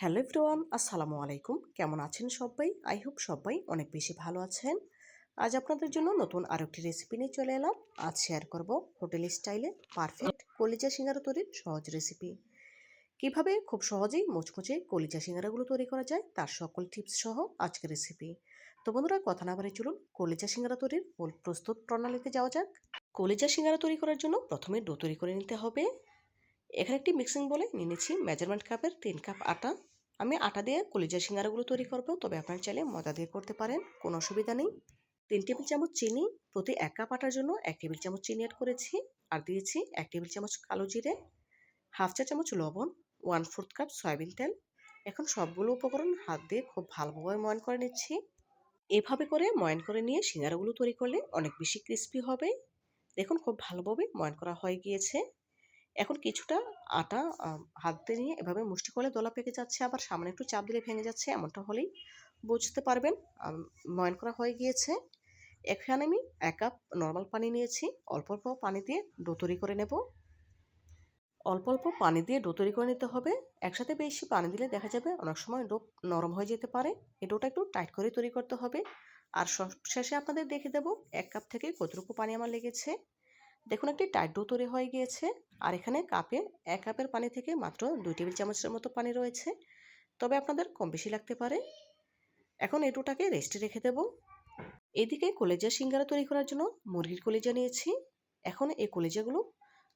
Hello everyone, আসসালামু আলাইকুম। কেমন আছেন সবাই? আই হোপ সবাই অনেক বেশি ভালো আছেন। আজ আপনাদের জন্য নতুন আরেকটি রেসিপি নিয়ে চলে এলাম। আজ শেয়ার করব হোটেল স্টাইলে পারফেক্ট কলিজা সিঙ্গারা তৈরির সহজ রেসিপি। কিভাবে খুব সহজেই মুচমুচে কলিজা সিঙ্গারাগুলো তৈরি করা যায় তার সকল টিপস সহ আজকের রেসিপি। তো বন্ধুরা, কথা না বাড়িয়ে চলুন কলিজা সিঙ্গারা তৈরির মূল প্রস্তুত প্রণালীতে যাওয়া যাক। কলিজা সিঙ্গারা তৈরি করার জন্য প্রথমে ডো তৈরি করে নিতে হবে। এখানে একটি মিক্সিং বলে নিয়ে নিচ্ছি মেজারমেন্ট কাপের 3 কাপ আটা। আমি আটা দিয়ে কলিজা সিঙ্গারাগুলো তৈরি করব, তবে আপনারা চাইলে ময়দা দিয়ে করতে পারেন, কোনো অসুবিধা নেই। 3 টেবিল চামচ চিনি, প্রতি 1 কাপ আটার জন্য 1 টেবিল চামচ চিনি অ্যাড করেছি। আর দিয়েছি 1 টেবিল চামচ কালো জিরে, হাফ চা চামচ লবণ, 1/4 কাপ সয়াবিন তেল। এখন সবগুলো উপকরণ হাত দিয়ে খুব ভালোভাবে ময়ান করে নিচ্ছি। এভাবে করে ময়ান করে নিয়ে সিঙ্গারাগুলো তৈরি করলে অনেক বেশি ক্রিস্পি হবে। দেখুন খুব ভালোভাবে ময়ান করা হয়ে গিয়েছে। এখন কিছুটা আটা হাত দিয়ে নিয়ে এভাবে মুষ্টি করলে দলা পেকে যাচ্ছে, আবার সামনে একটু চাপ দিলে ভেঙে যাচ্ছে, এমনটা হলেই বুঝতে পারবেন ময়ান করা হয়ে গিয়েছে। এখানে আমি 1 কাপ নর্মাল পানি নিয়েছি। অল্প অল্প পানি দিয়ে ডো তৈরি করে নেব। অল্প অল্প পানি দিয়ে ডো তৈরি করে নিতে হবে। একসাথে বেশি পানি দিলে দেখা যাবে অনেক সময় ডো নরম হয়ে যেতে পারে। এই ডোটা একটু টাইট করে তৈরি করতে হবে। আর শেষে আপনাদের দেখে দেবো 1 কাপ থেকে কতটুকু পানি আমার লেগেছে। দেখুন একটি টাইট ডো তৈরি হয়ে গিয়েছে। আর এখানে কাপে 1 কাপের পানি থেকে মাত্র 2 টেবিল চামচের মতো পানি রয়েছে, তবে আপনাদের কম বেশি লাগতে পারে। এখন এই ডোটাকে রেস্টে রেখে দেব। এদিকে কলিজা সিঙ্গারা তৈরি করার জন্য মুরগির কলিজা নিয়েছি। এখন এই কলিজাগুলো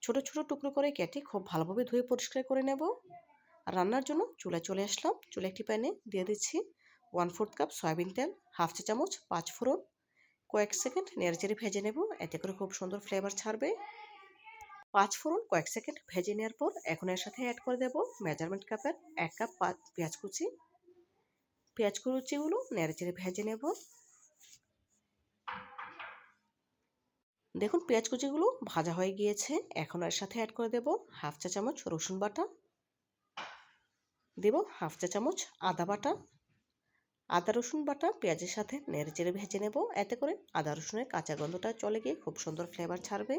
ছোট ছোট টুকরো করে কেটে খুব ভালোভাবে ধুয়ে পরিষ্কার করে নেব। রান্নার জন্য চুলায় চলে আসলাম। চুলা একটি প্যানে দিয়ে দিচ্ছি 1/4 কাপ সয়াবিন তেল, হাফ চা চামচ 5 ফোড়ন। কয়েক সেকেন্ড নেড়েচেড়ে ভেজে নেব, এতে করে খুব সুন্দর ফ্লেভার ছাড়বে। 5 ফোড়ন কয়েক সেকেন্ড ভেজে নেওয়ার পর এখন এর সাথে অ্যাড করে দেব মেজারমেন্ট কাপের 1 কাপ পেঁয়াজ কুচি। পেঁয়াজ কুচিগুলো নেড়েচেড়ে ভেজে নেব। দেখুন পেঁয়াজ কুচিগুলো ভাজা হয়ে গিয়েছে। এখন এর সাথে অ্যাড করে দেব হাফ চা চামচ রসুন বাটা, দেব হাফ চা চামচ আদা বাটা। আদা রসুন বাটা পেঁয়াজের সাথে নেড়েচেড়ে ভেজে নেব, এতে করে আদা রসুনের কাঁচা গন্ধটা চলে গিয়ে খুব সুন্দর ফ্লেভার ছাড়বে।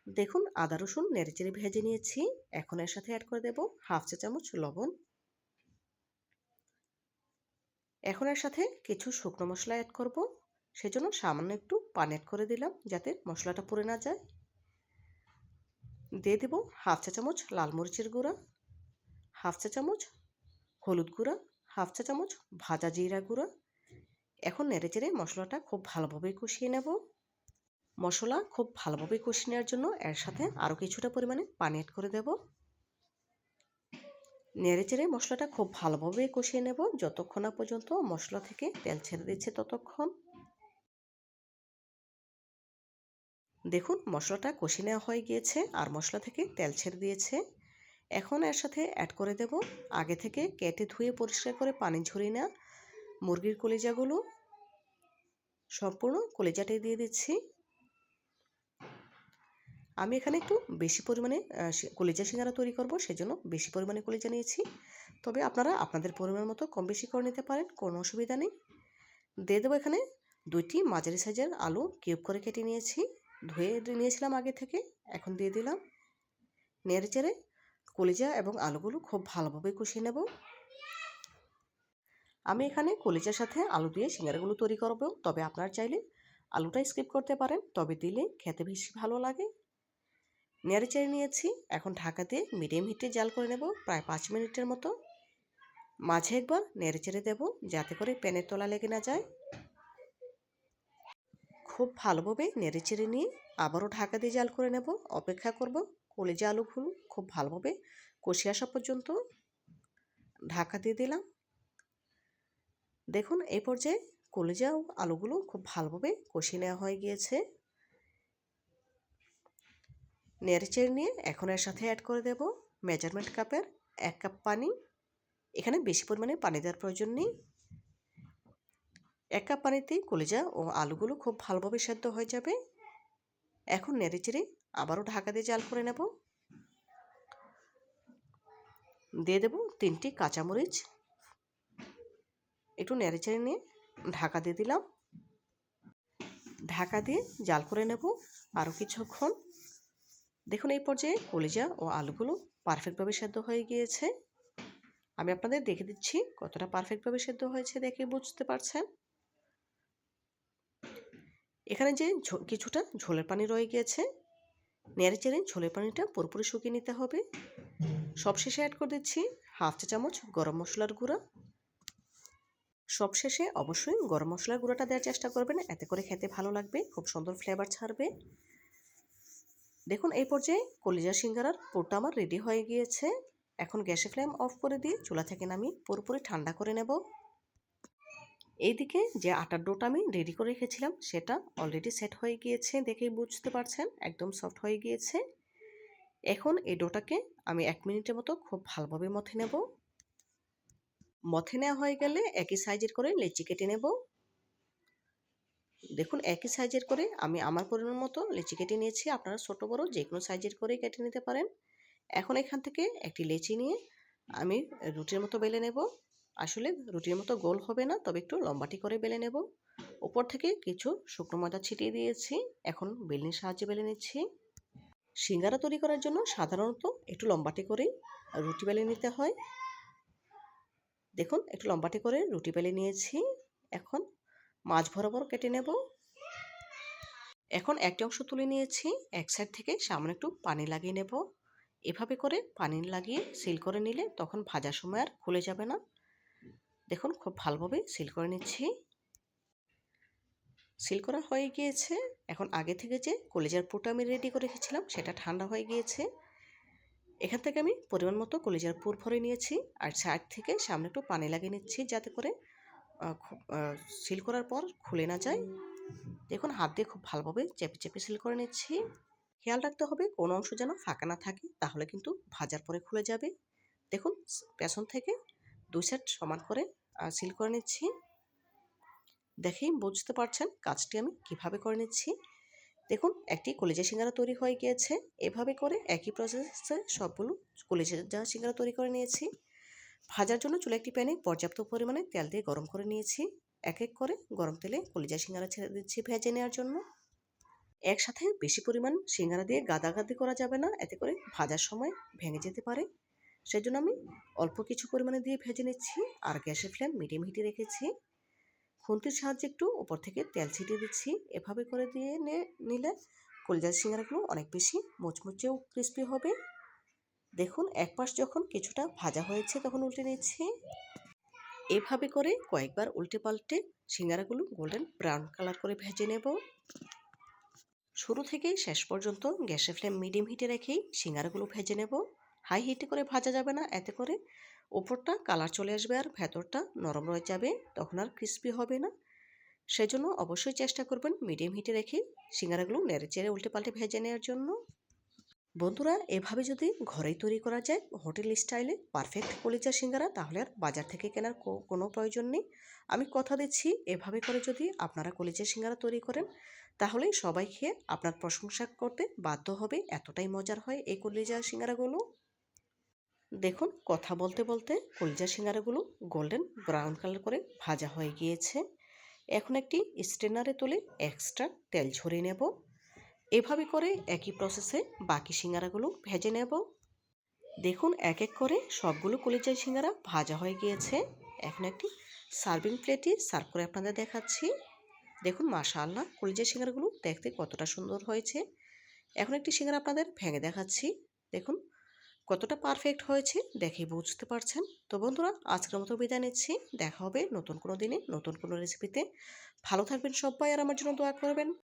দেখুন আদা রসুন নেড়েচেড়ে ভেজে নিয়েছি। এখন এর সাথে অ্যাড করে দেব হাফ চা চামচ লবণ। এখন এর সাথে কিছু শুকনো মশলা অ্যাড করব, সেজন্য সামান্য একটু পানি অ্যাড করে দিলাম যাতে মশলাটা পুড়ে না যায়। দিয়ে দেব হাফ চা চামচ লাল মরিচের গুঁড়া, হাফ চা চামচ হলুদ গুঁড়া, হাফ চা চামচ ভাজা জিরা গুঁড়া। এখন নেড়েচেড়ে মশলাটা খুব ভালোভাবে কষিয়ে নেব। মশলা খুব ভালোভাবে কষিয়ে নেওয়ার জন্য এর সাথে আরও কিছুটা পরিমাণে পানি অ্যাড করে দেব। নেড়েচেড়ে মশলাটা খুব ভালোভাবে কষিয়ে নেব যতক্ষণ না পর্যন্ত মশলা থেকে তেল ছেড়ে দিচ্ছে ততক্ষণ। দেখুন মশলাটা কষিয়ে নেওয়া হয়ে গিয়েছে আর মশলা থেকে তেল ছেড়ে দিয়েছে। এখন এর সাথে অ্যাড করে দেব আগে থেকে কেটে ধুয়ে পরিষ্কার করে পানি ঝরিয়ে নেওয়া মুরগির কলিজাগুলো। সম্পূর্ণ কলিজাটাই দিয়ে দিচ্ছি। আমি এখানে একটু বেশি পরিমাণে কলিজা সিঙ্গারা তৈরি করব, সেজন্য বেশি পরিমাণে কলিজা নিয়েছি, তবে আপনারা আপনাদের পরিমাণ মতো কম বেশি করে নিতে পারেন, কোনো অসুবিধা নেই। দিয়ে দেবো এখানে 2টি মাঝারি সাইজের আলু কিউব করে কেটে নিয়েছি, ধুয়ে নিয়েছিলাম আগে থেকে। এখন দিয়ে দিলাম। নেড়েচেড়ে কলিজা এবং আলুগুলো খুব ভালোভাবে কষিয়ে নেব। আমি এখানে কলিজার সাথে আলু দিয়ে সিঙ্গারাগুলো তৈরি করব, তবে আপনারা চাইলে আলুটা স্কিপ করতে পারেন, তবে দিলে খেতে বেশি ভালো লাগে। নেড়েচেড়ে নিয়েছি। এখন ঢাকা দিয়ে মিডিয়াম হিটে জাল করে নেব প্রায় 5 মিনিটের মতো। মাঝে একবার নেড়েচেড়ে দেব যাতে করে প্যানের তলা লেগে না যায়। খুব ভালোভাবে নেড়েচেড়ে নিয়ে আবারও ঢাকা দিয়ে জাল করে নেব। অপেক্ষা করব কলিজা আলুগুলো খুব ভালোভাবে কষিয়ে আসা পর্যন্ত। ঢাকা দিয়ে দিলাম। দেখুন এই পর্যায়ে কলিজা ও আলুগুলো খুব ভালোভাবে কষিয়ে নেওয়া হয়ে গিয়েছে। নেড়েচেড়ে নিয়ে এখন এর সাথে অ্যাড করে দেব মেজারমেন্ট কাপের 1 কাপ পানি। এখানে বেশি পরিমাণে পানি দেওয়ার প্রয়োজন নেই। 1 কাপ পানিতেই কলিজা ও আলুগুলো খুব ভালোভাবে সেদ্ধ হয়ে যাবে। এখন নেড়েচেড়ে আবারও ঢাকা দিয়ে জাল করে নেব। দিয়ে দেব 3টি কাঁচামরিচ। একটু নেড়েচেড়ে নিয়ে ঢাকা দিয়ে দিলাম। ঢাকা দিয়ে জাল করে নেব আরও কিছুক্ষণ। দেখুন এই পর্যায়ে কলিজা ও আলুগুলো পারফেক্টভাবে সেদ্ধ হয়ে গিয়েছে। আমি আপনাদের দেখে দিচ্ছি কতটা পারফেক্টভাবে সেদ্ধ হয়েছে, দেখে বুঝতে পারছেন। এখানে যে কিছুটা ঝোলের পানি রয়ে গিয়েছে, নেড়েচেড়ে ঝোলের পানিটা পুরোপুরি শুকিয়ে নিতে হবে। সবশেষে অ্যাড করে দিচ্ছি হাফ চা চামচ গরম মশলার গুঁড়া। সবশেষে অবশ্যই গরম মশলার গুঁড়াটা দেওয়ার চেষ্টা করবেন, এতে করে খেতে ভালো লাগবে, খুব সুন্দর ফ্লেভার ছাড়বে। দেখুন এই পর্যায়ে কলিজা সিঙ্গারার পুরটা আমার রেডি হয়ে গিয়েছে। এখন গ্যাসের ফ্লেম অফ করে দিয়ে চুলা থেকে নামিয়ে পুরোপুরি ঠান্ডা করে নেব। এইদিকে যে আটার ডোটা আমি রেডি করে রেখেছিলাম সেটা অলরেডি সেট হয়ে গিয়েছে, দেখেই বুঝতে পারছেন একদম সফট হয়ে গিয়েছে। এখন এই ডোটাকে আমি 1 মিনিটের মতো খুব ভালোভাবে মথে নেব। মথে নেওয়া হয়ে গেলে একই সাইজের করে লেচি কেটে নেব। দেখুন একই সাইজের করে আমি আমার পরিমাণ মতো লেচি কেটে নিয়েছি, আপনারা ছোট বড় যে কোনো সাইজের করেই কেটে নিতে পারেন। এখন এখান থেকে একটি লেচি নিয়ে আমি রুটির মতো বেলে নেব। আসলে রুটির মতো গোল হবে না, তবে একটু লম্বাটি করে বেলে নেব। উপর থেকে কিছু শুকনো ময়দা ছিটিয়ে দিয়েছি, এখন বেলনির সাহায্যে বেলে নিচ্ছি। সিঙ্গারা তৈরি করার জন্য সাধারণত একটু লম্বাটি করেই রুটি বেলে নিতে হয়। দেখুন একটু লম্বাটি করে রুটি বেলে নিয়েছি, এখন মাঝ বরাবর কেটে নেব। এখন একটি অংশ তুলে নিয়েছি, এক সাইড থেকে সামনে একটু পানি লাগিয়ে নেব। এভাবে করে পানি লাগিয়ে সিল করে নিলে তখন ভাজার সময় আর খুলে যাবে না। দেখুন খুব ভালোভাবে সিল করে নিচ্ছি। সিল করা হয়ে গিয়েছে। এখন আগে থেকে যে কলিজার পুরটা আমি রেডি করে রেখেছিলাম সেটা ঠান্ডা হয়ে গিয়েছে। এখান থেকে আমি পরিমাণ মতো কলিজার পুর ভরে নিয়েছি, আর সাইড থেকে সামনে একটু পানি লাগিয়ে নিচ্ছি যাতে করে সিল করার পর খুলে না যায়। দেখুন হাত দিয়ে খুব ভালোভাবে চেপে চেপে সিল করে নিচ্ছি। খেয়াল রাখতে হবে কোনো অংশ যেন ফাঁকা না থাকে, তাহলে কিন্তু ভাজার পরে খুলে যাবে। দেখুন পেছন থেকে 2 সাইড সমান করে সিল করে নিচ্ছি। দেখেই বুঝতে পারছেন কাজটি আমি কিভাবে করে নিচ্ছি। দেখুন একটি কলিজা সিঙ্গারা তৈরি হয়ে গিয়েছে। এভাবে করে একই প্রসেসে সবগুলো কলিজা সিঙ্গারা তৈরি করে নিয়েছি। ভাজার জন্য চুলা একটি প্যানে পর্যাপ্ত পরিমাণে তেল দিয়ে গরম করে নিয়েছি। এক এক করে গরম তেলে কলিজা সিঙ্গারা ছেড়ে দিচ্ছি ভেজে নেওয়ার জন্য। একসাথে বেশি পরিমাণ সিঙ্গারা দিয়ে গাদাগাদি করা যাবে না, এতে করে ভাজার সময় ভেঙে যেতে পারে। সেজন্য আমি অল্প কিছু পরিমাণে দিয়ে ভেজে নিচ্ছি, আর গ্যাসের ফ্লেম মিডিয়াম হিটে রেখেছি। খুন্তির সাহায্যে একটু উপর থেকে তেল ছিটিয়ে দিচ্ছি। এভাবে করে দিয়ে নিলে কলিজার সিঙ্গারাগুলো অনেক বেশি মুচমুচে ও ক্রিস্পি হবে। দেখুন এক পাশ যখন কিছুটা ভাজা হয়েছে তখন উল্টে নিচ্ছি। এভাবে করে কয়েকবার উল্টে পাল্টে সিঙ্গারাগুলো গোল্ডেন ব্রাউন কালার করে ভেজে নেব। শুরু থেকে শেষ পর্যন্ত গ্যাসের ফ্লেম মিডিয়াম হিটে রেখেই সিঙ্গারাগুলো ভেজে নেব। হাই হিটে করে ভাজা যাবে না, এতে করে উপরটা কালার চলে আসবে আর ভেতরটা নরম রয়ে যাবে, তখন আর ক্রিস্পি হবে না। সেজন্য অবশ্যই চেষ্টা করবেন মিডিয়াম হিটে রেখে সিঙ্গারাগুলো নেড়ে চেড়ে উল্টে পাল্টে ভেজে নেওয়ার জন্য। বন্ধুরা এভাবে যদি ঘরেই তৈরি করা যায় হোটেল স্টাইলে পারফেক্ট কলিজা সিঙ্গারা, তাহলে আর বাজার থেকে কেনার কোনো প্রয়োজন নেই। আমি কথা দিচ্ছি এভাবে করে যদি আপনারা কলিজা সিঙ্গারা তৈরি করেন তাহলে সবাই খেয়ে আপনার প্রশংসা করতে বাধ্য হবে, এতটাই মজার হয় এই কলিজা সিঙ্গারাগুলো। দেখুন কথা বলতে বলতে কলিজা সিঙ্গারাগুলো গোল্ডেন ব্রাউন কালার করে ভাজা হয়ে গিয়েছে। এখন একটি স্ট্রেনারে তুলে এক্সট্রা তেল ঝরিয়ে নেব। এভাবে করে একই প্রসেসে বাকি সিঙ্গারাগুলো ভেজে নেব। দেখুন এক এক করে সবগুলো কলিজা সিঙ্গারা ভাজা হয়ে গিয়েছে। এখন একটি সার্ভিং প্লেটে সার্ভ করে আপনাদের দেখাচ্ছি। দেখুন মাশাআল্লাহ কলিজা সিঙ্গারাগুলো দেখতে কতটা সুন্দর হয়েছে। এখন একটি সিঙ্গারা আপনাদের ভেঙে দেখাচ্ছি। দেখুন কতটা পারফেক্ট হয়েছে, দেখেই বুঝতে পারছেন। তো বন্ধুরা আজকের মতো বিদায় নিচ্ছি, দেখা হবে নতুন কোনো দিনে নতুন কোনো রেসিপিতে। ভালো থাকবেন সবাই আর আমার জন্য দোয়া করবেন।